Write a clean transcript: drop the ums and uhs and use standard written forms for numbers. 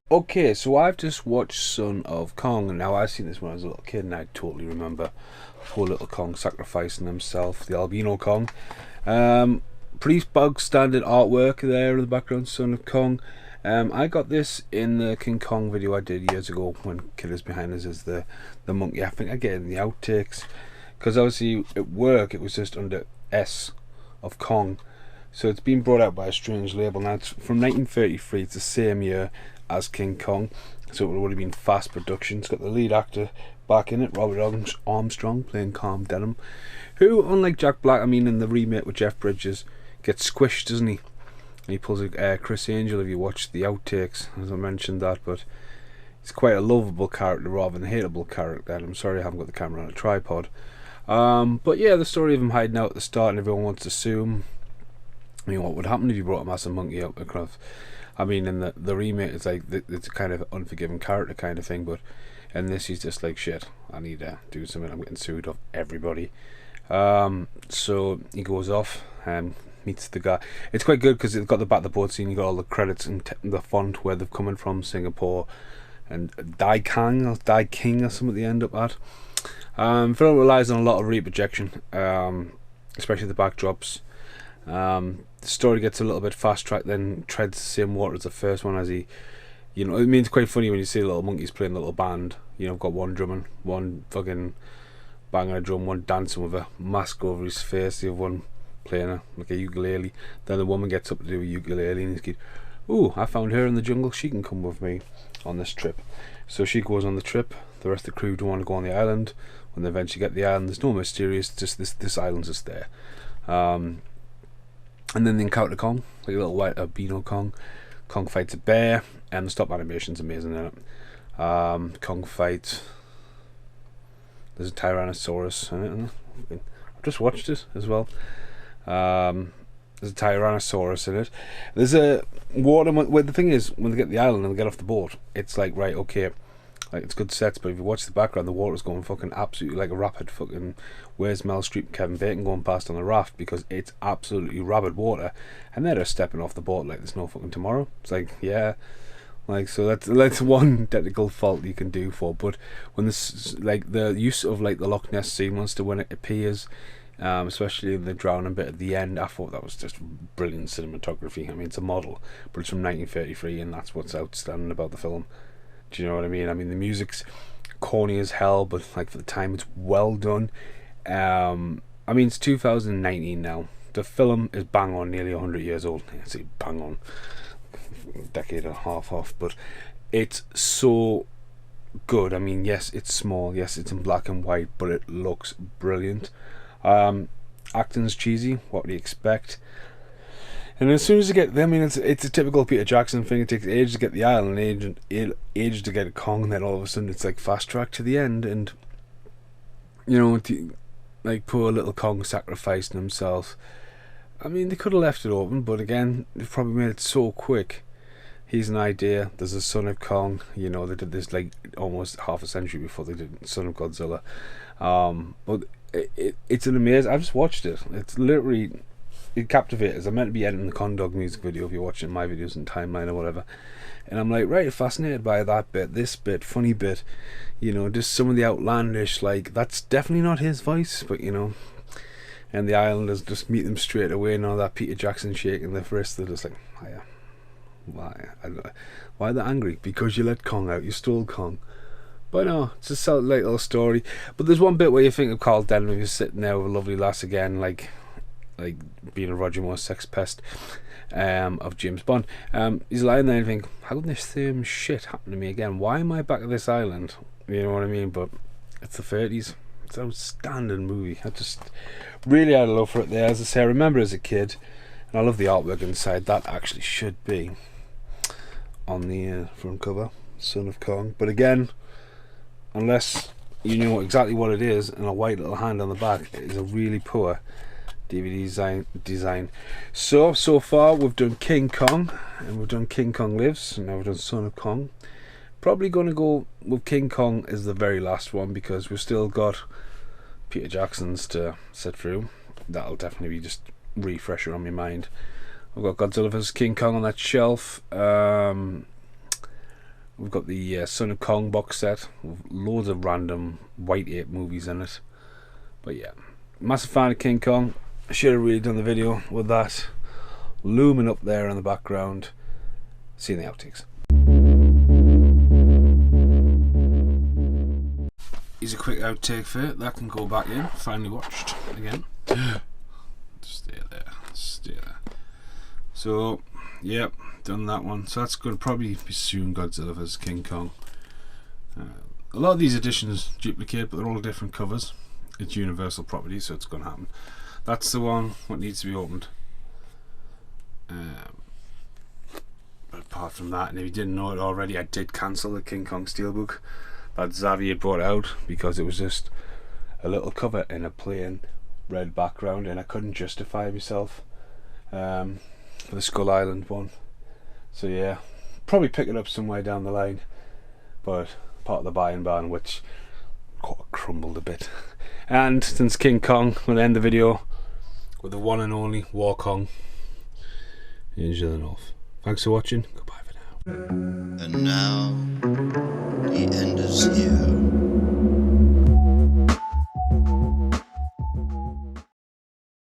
Okay, so I've just watched Son of Kong, and now I've seen this when I was a little kid, and I totally remember poor little Kong sacrificing himself, the albino Kong. Pretty bog standard artwork there in the background, Son of Kong. I got this in the King Kong video I did years ago when Killers Behind Us is the monkey. I think I get it in the outtakes, because obviously at work it was just under S of Kong. So it's been brought out by a strange label. Now it's from 1933, it's the same year as King Kong, so it would have been fast production. It's got the lead actor back in it, Robert Armstrong, playing Calm Denham, who, unlike Jack Black, I mean in the remake with Jeff Bridges, gets squished, doesn't he? And he pulls a Chris Angel, if you watch the outtakes, as I mentioned that, but it's quite a lovable character rather than a hateable character, and I'm sorry I haven't got the camera on a tripod. But yeah, the story of him hiding out at the start, and everyone wants to sue him. I mean, what would happen if you brought a massive monkey out across? I mean, in the remake, it's like it's a kind of unforgiving character kind of thing, but in this, he's just like, shit, I need to do something. I'm getting sued of everybody. So he goes off and meets the guy. It's quite good because it's got the back of the boat scene. You got all the credits and the font where they're coming from, Singapore and Dai King or something they end up at. Film relies on a lot of reprojection, especially the backdrops. The story gets a little bit fast tracked, then treads the same water as the first one, as he, you know, it means quite funny when you see little monkeys playing a little band. You know, got one drumming, one fucking banging a drum, one dancing with a mask over his face, the other one playing like a ukulele. Then the woman gets up to do a ukulele, and he's like, "Ooh, I found her in the jungle. She can come with me on this trip." So she goes on the trip. The rest of the crew don't want to go on the island. When they eventually get the island, there's no mysterious. Just this island's just there. And then they encounter Kong, like a little white albino Kong. Kong fights a bear, and the stop animation's amazing in it. Kong fights. There's a Tyrannosaurus in it. I've just watched it as well. There's a Tyrannosaurus in it. There's a water. Well, the thing is, when they get the island and they get off the boat, it's like, right, okay, like it's good sets, but if you watch the background, the water's going fucking absolutely like a rapid fucking. Where's Mel Streep, Kevin Bacon going past on the raft, because it's absolutely rapid water, and they're just stepping off the boat like there's no fucking tomorrow. It's like, yeah, like, so that's one technical fault you can do for. But when this, like the use of like the Loch Ness sea monster when it appears, especially in the drowning bit at the end, I thought that was just brilliant cinematography. I mean, it's a model, but it's from 1933, and that's what's outstanding about the film. Do you know what I mean? I mean, the music's corny as hell, but like for the time, it's well done. I mean, it's 2019 now. The film is bang on, nearly 100 years old. I say bang on, a decade and a half off, but it's so good. I mean, yes, it's small, yes, it's in black and white, but it looks brilliant. Acting's cheesy. What do you expect? And as soon as you get, I mean, it's a typical Peter Jackson thing. It takes ages to get the island, age to get a Kong, and then all of a sudden it's like fast track to the end. And you know, like poor little Kong sacrificing himself. I mean, they could have left it open, but again, they've probably made it so quick. Here's an idea. There's a Son of Kong. You know, they did this like almost half a century before they did Son of Godzilla. But it's an amazing. I've just watched it. It's literally. It captivates. I'm meant to be editing the Condog music video if you're watching my videos in timeline or whatever, and I'm like, right, fascinated by that bit, this bit, funny bit, you know, just some of the outlandish, like, that's definitely not his voice, but you know, and the Islanders just meet them straight away, and all that Peter Jackson shaking their fist. They're just like, hiya. Why they're angry? Because you let Kong out, you stole Kong. But no, it's just a light little story. But there's one bit where you think of Carl Denham, if you're sitting there with a lovely lass again, like being a Roger Moore sex pest of James Bond. He's lying there and think, how can this same shit happen to me again? Why am I back at this island? You know what I mean? But it's the 30s. It's an outstanding movie. I just really had a love for it there. As I say, I remember as a kid, and I love the artwork inside. That actually should be on the front cover, Son of Kong. But again, unless you know exactly what it is, and a white little hand on the back, it is a really poor DVD design. So far we've done King Kong, and we've done King Kong Lives, and now we've done Son of Kong. Probably going to go with King Kong as the very last one, because we've still got Peter Jackson's to sit through. That'll definitely be just refresher on my mind. I've got Godzilla vs King Kong on that shelf. We've got the Son of Kong box set with loads of random white ape movies in it. But yeah, massive fan of King Kong. I should have really done the video with that looming up there in the background. See you in the outtakes. Here's a quick outtake for it. That can go back in. Finally watched again. Stay there. Stay there. So, yep, done that one. So that's going to probably be soon Godzilla vs King Kong. A lot of these editions duplicate, but they're all different covers. It's Universal property, so it's going to happen. That's the one what needs to be opened. But apart from that, and if you didn't know it already, I did cancel the King Kong Steelbook that Xavier brought out because it was just a little cover in a plain red background, and I couldn't justify myself for the Skull Island one. So yeah, probably pick it up somewhere down the line, but part of the buying ban, which crumbled a bit. And since King Kong, we'll end the video with the one and only War Kong in the North. Thanks for watching. Goodbye for now. And now the end is here.